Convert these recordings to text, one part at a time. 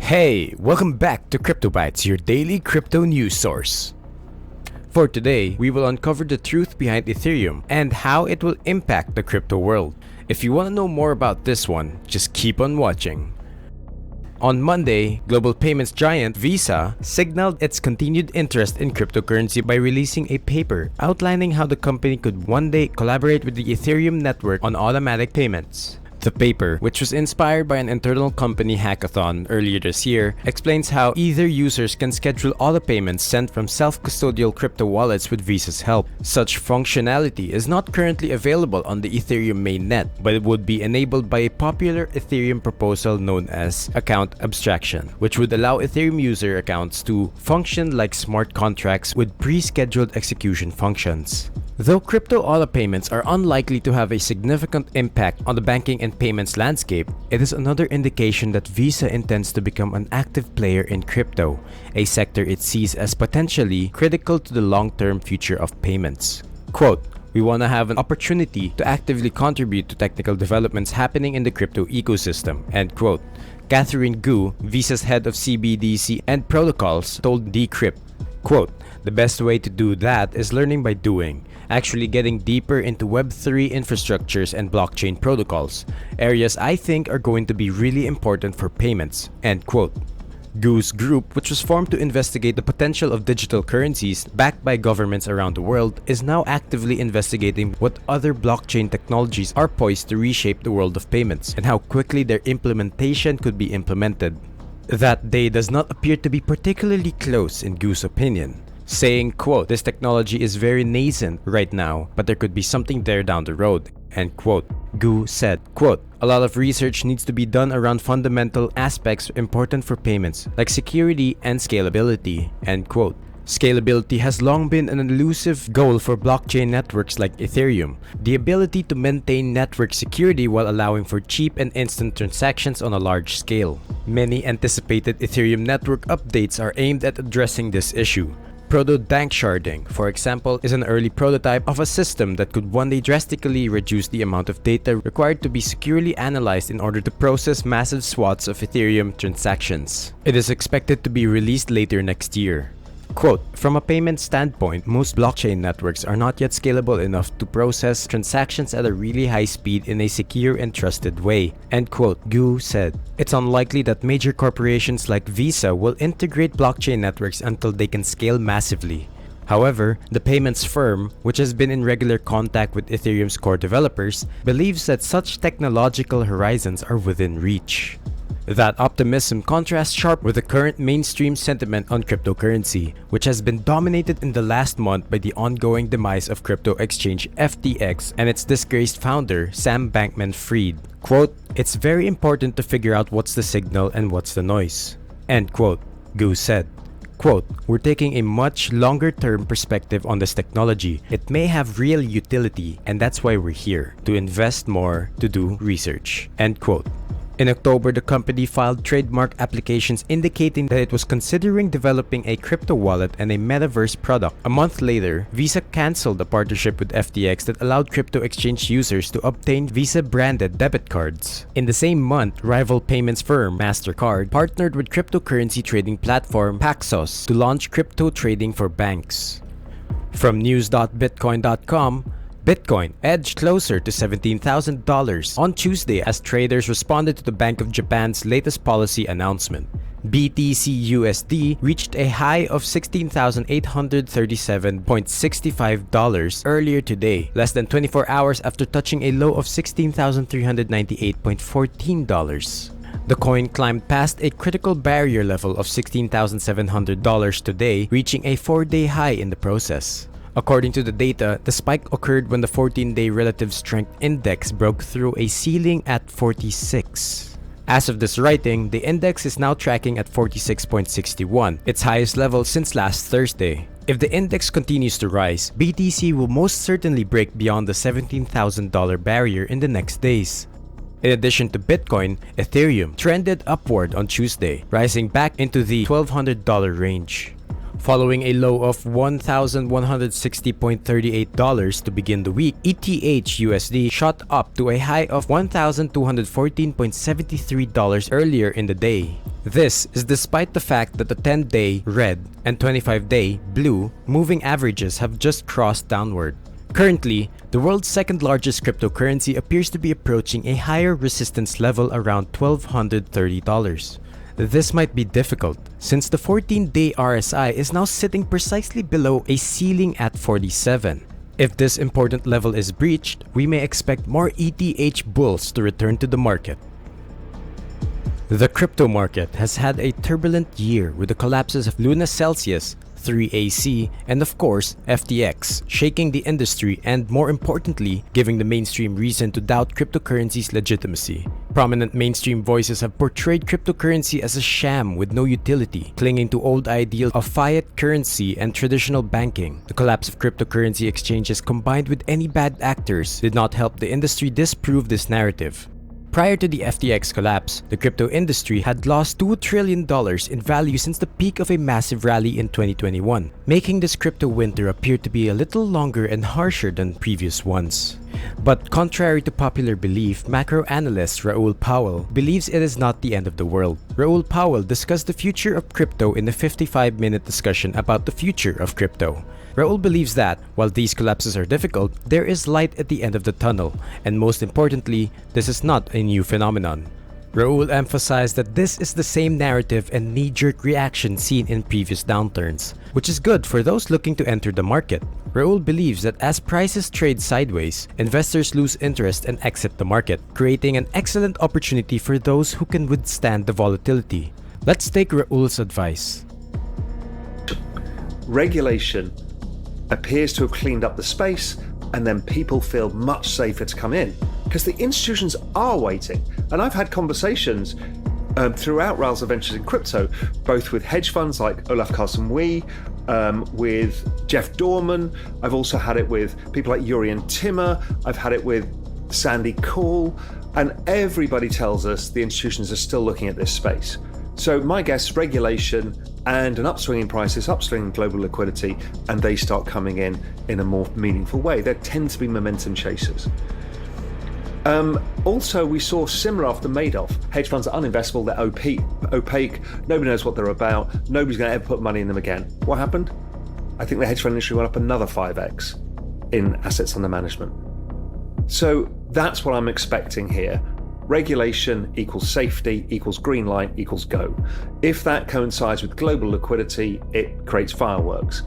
Hey, welcome back to CryptoBytes, your daily crypto news source. For today, we will uncover the truth behind Ethereum and how it will impact the crypto world. If you want to know more about this one, just keep on watching. On Monday, global payments giant Visa signaled its continued interest in cryptocurrency by releasing a paper outlining how the company could one day collaborate with the Ethereum network on automatic payments. The paper, which was inspired by an internal company hackathon earlier this year, explains how either users can schedule auto payments sent from self-custodial crypto wallets with Visa's help. Such functionality is not currently available on the Ethereum mainnet, but it would be enabled by a popular Ethereum proposal known as account abstraction, which would allow Ethereum user accounts to function like smart contracts with pre-scheduled execution functions. Though crypto auto payments are unlikely to have a significant impact on the banking and payments landscape, it is another indication that Visa intends to become an active player in crypto, a sector it sees as potentially critical to the long-term future of payments. Quote, "We want to have an opportunity to actively contribute to technical developments happening in the crypto ecosystem," end quote. Catherine Gu, Visa's head of CBDC and protocols, told Decrypt, quote, "The best way to do that is learning by doing, actually getting deeper into Web3 infrastructures and blockchain protocols, areas I think are going to be really important for payments," end quote. Gu's group, which was formed to investigate the potential of digital currencies backed by governments around the world, is now actively investigating what other blockchain technologies are poised to reshape the world of payments and how quickly their implementation could be implemented. That day does not appear to be particularly close in Gu's opinion, saying, quote, "This technology is very nascent right now, but there could be something there down the road," end quote. Gu said, quote, "A lot of research needs to be done around fundamental aspects important for payments, like security and scalability," end quote. Scalability has long been an elusive goal for blockchain networks like Ethereum. The ability to maintain network security while allowing for cheap and instant transactions on a large scale. Many anticipated Ethereum network updates are aimed at addressing this issue. Proto-danksharding, for example, is an early prototype of a system that could one day drastically reduce the amount of data required to be securely analyzed in order to process massive swaths of Ethereum transactions. It is expected to be released later next year. Quote, "From a payment standpoint, most blockchain networks are not yet scalable enough to process transactions at a really high speed in a secure and trusted way," end quote, Gu said. It's unlikely that major corporations like Visa will integrate blockchain networks until they can scale massively. However, the payments firm, which has been in regular contact with Ethereum's core developers, believes that such technological horizons are within reach. That optimism contrasts sharp with the current mainstream sentiment on cryptocurrency, which has been dominated in the last month by the ongoing demise of crypto exchange FTX and its disgraced founder, Sam Bankman-Fried. Quote, "It's very important to figure out what's the signal and what's the noise," end quote, Gu said. Quote, "We're taking a much longer-term perspective on this technology. It may have real utility, and that's why we're here, to invest more, to do research," end quote. In October, the company filed trademark applications indicating that it was considering developing a crypto wallet and a metaverse product. A month later, Visa canceled a partnership with FTX that allowed crypto exchange users to obtain Visa-branded debit cards. In the same month, rival payments firm MasterCard partnered with cryptocurrency trading platform Paxos to launch crypto trading for banks. From news.bitcoin.com, Bitcoin edged closer to $17,000 on Tuesday as traders responded to the Bank of Japan's latest policy announcement. BTC/USD reached a high of $16,837.65 earlier today, less than 24 hours after touching a low of $16,398.14. The coin climbed past a critical barrier level of $16,700 today, reaching a 4-day high in the process. According to the data, the spike occurred when the 14-day relative strength index broke through a ceiling at 46. As of this writing, the index is now tracking at 46.61, its highest level since last Thursday. If the index continues to rise, BTC will most certainly break beyond the $17,000 barrier in the next days. In addition to Bitcoin, Ethereum trended upward on Tuesday, rising back into the $1,200 range. Following a low of $1,160.38 to begin the week, ETH/USD shot up to a high of $1,214.73 earlier in the day. This is despite the fact that the 10-day red and 25-day blue moving averages have just crossed downward. Currently, the world's second largest cryptocurrency appears to be approaching a higher resistance level around $1,230. This might be difficult since the 14-day RSI is now sitting precisely below a ceiling at 47. If this important level is breached, we may expect more ETH bulls to return to the market. The crypto market has had a turbulent year with the collapses of Luna Celsius, 3AC, and of course FTX, shaking the industry and, more importantly, giving the mainstream reason to doubt cryptocurrency's legitimacy. Prominent mainstream voices have portrayed cryptocurrency as a sham with no utility, clinging to old ideals of fiat currency and traditional banking. The collapse of cryptocurrency exchanges combined with any bad actors did not help the industry disprove this narrative. Prior to the FTX collapse, the crypto industry had lost $2 trillion in value since the peak of a massive rally in 2021, making this crypto winter appear to be a little longer and harsher than previous ones. But contrary to popular belief, macro analyst Raul Powell believes it is not the end of the world. Raul Powell discussed the future of crypto in a 55-minute discussion about the future of crypto. Raul believes that, while these collapses are difficult, there is light at the end of the tunnel, and most importantly, this is not a new phenomenon. Raul emphasized that this is the same narrative and knee-jerk reaction seen in previous downturns, which is good for those looking to enter the market. Raul believes that as prices trade sideways, investors lose interest and exit the market, creating an excellent opportunity for those who can withstand the volatility. Let's take Raul's advice. Regulation appears to have cleaned up the space, and then people feel much safer to come in because the institutions are waiting. And I've had conversations throughout Raul's Adventures in Crypto, both with hedge funds like Olaf Carson-Wee, with Jeff Dorman. I've also had it with people like Jurien Timmer. I've had it with Sandy Call, and everybody tells us the institutions are still looking at this space. So my guess, regulation and an upswing in prices, upswing in global liquidity, and they start coming in a more meaningful way. There tend to be momentum chasers. Also, we saw similar after Madoff. Hedge funds are uninvestable, they're opaque, nobody knows what they're about, nobody's going to ever put money in them again. What happened? I think the hedge fund industry went up another 5x in assets under management. So that's what I'm expecting here. Regulation equals safety equals green light equals go. If that coincides with global liquidity, it creates fireworks.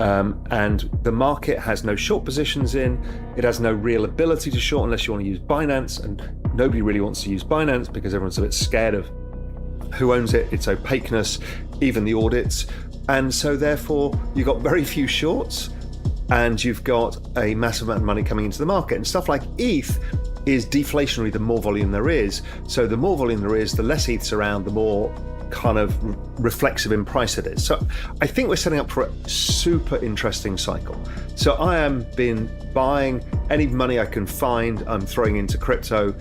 And the market has no short positions in, it has no real ability to short unless you want to use Binance, and nobody really wants to use Binance because everyone's a bit scared of who owns it, its opaqueness, even the audits. And so therefore you've got very few shorts and you've got a massive amount of money coming into the market. And stuff like ETH is deflationary the more volume there is. So the more volume there is, the less ETH's around, the more kind of reflexive in price it is. So I think we're setting up for a super interesting cycle. So I am been buying any money I can find. I'm throwing into crypto,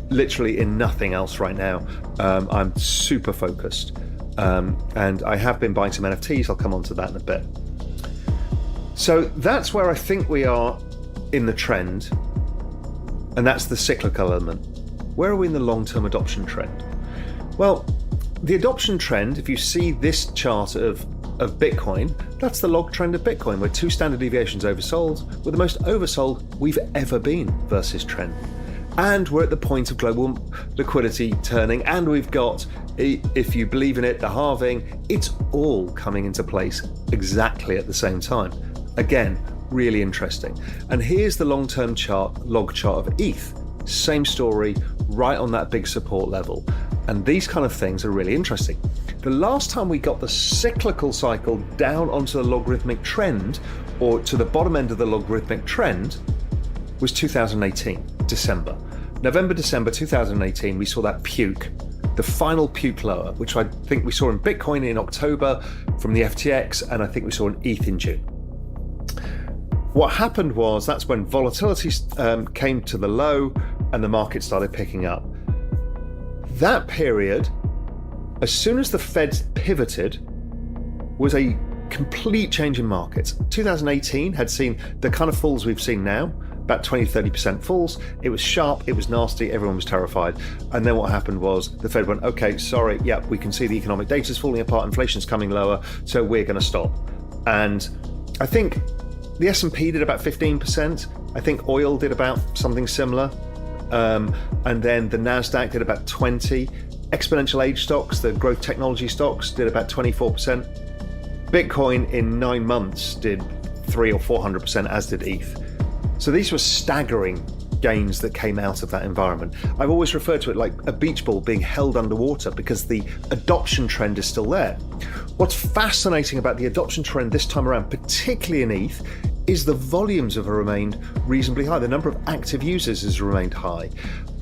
literally in nothing else right now. I'm super focused. And I have been buying some NFTs. I'll come on to that in a bit. So that's where I think we are in the trend. And that's the cyclical element. Where are we in the long-term adoption trend? Well, the adoption trend, if you see this chart of Bitcoin, that's the log trend of Bitcoin. We're 2 standard deviations oversold. We're the most oversold we've ever been versus trend. And we're at the point of global liquidity turning, and we've got, if you believe in it, the halving. It's all coming into place exactly at the same time. Again, really interesting. And here's the long-term chart, log chart of ETH. Same story, right on that big support level. And these kind of things are really interesting. The last time we got the cyclical cycle down onto the logarithmic trend, or to the bottom end of the logarithmic trend, was 2018, December. November, December 2018, we saw that puke, the final puke lower, which I think we saw in Bitcoin in October from the FTX, and I think we saw in ETH in June. What happened was that's when volatility came to the low and the market started picking up. That period, as soon as the Fed pivoted, was a complete change in markets. 2018 had seen the kind of falls we've seen now, about 20-30% falls. It was sharp, it was nasty, everyone was terrified. And then what happened was the Fed went, okay, sorry, yeah, we can see the economic data's falling apart, inflation's coming lower, so we're going to stop. And I think the S&P did about 15%. I think oil did about something similar. And then the NASDAQ did about 20. Exponential age stocks, the growth technology stocks, did about 24%. Bitcoin in 9 months did 300 or 400%, as did ETH. So these were staggering gains that came out of that environment. I've always referred to it like a beach ball being held underwater because the adoption trend is still there. What's fascinating about the adoption trend this time around, particularly in ETH, is the volumes have remained reasonably high. The number of active users has remained high.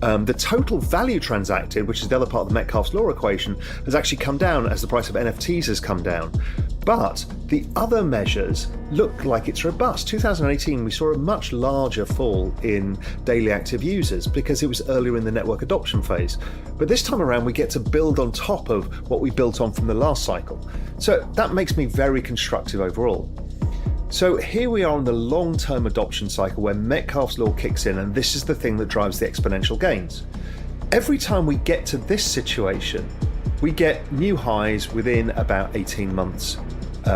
The total value transacted, which is the other part of the Metcalfe's law equation, has actually come down as the price of NFTs has come down. But the other measures look like it's robust. 2018, we saw a much larger fall in daily active users because it was earlier in the network adoption phase. But this time around, we get to build on top of what we built on from the last cycle. So that makes me very constructive overall. So here we are on the long-term adoption cycle where Metcalfe's law kicks in, and this is the thing that drives the exponential gains. Every time we get to this situation, we get new highs within about 18 months,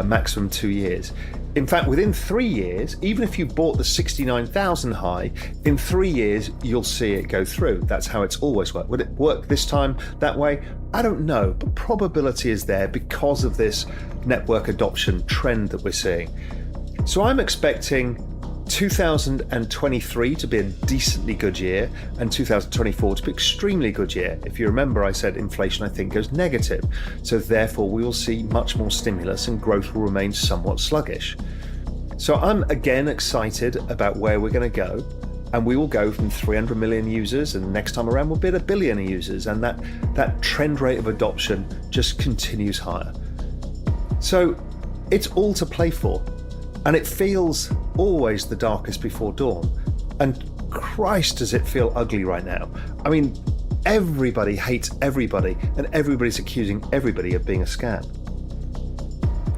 maximum 2 years. In fact, within 3 years, even if you bought the 69,000 high, in 3 years, you'll see it go through. That's how it's always worked. Would it work this time that way? I don't know, but probability is there because of this network adoption trend that we're seeing. So I'm expecting 2023 to be a decently good year and 2024 to be an extremely good year. If you remember, I said inflation, I think, goes negative. So therefore, we will see much more stimulus and growth will remain somewhat sluggish. So I'm again excited about where we're going to go. And we will go from 300 million users, and next time around we'll be at 1 billion users. And that trend rate of adoption just continues higher. So it's all to play for. And it feels always the darkest before dawn. And Christ, does it feel ugly right now. I mean, everybody hates everybody, and everybody's accusing everybody of being a scam.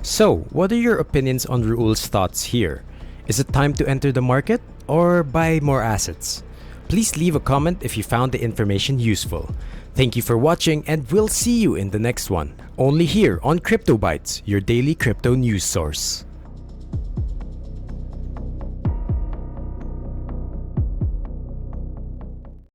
So, what are your opinions on Raul's thoughts here? Is it time to enter the market or buy more assets? Please leave a comment if you found the information useful. Thank you for watching, and we'll see you in the next one. Only here on CryptoBytes, your daily crypto news source.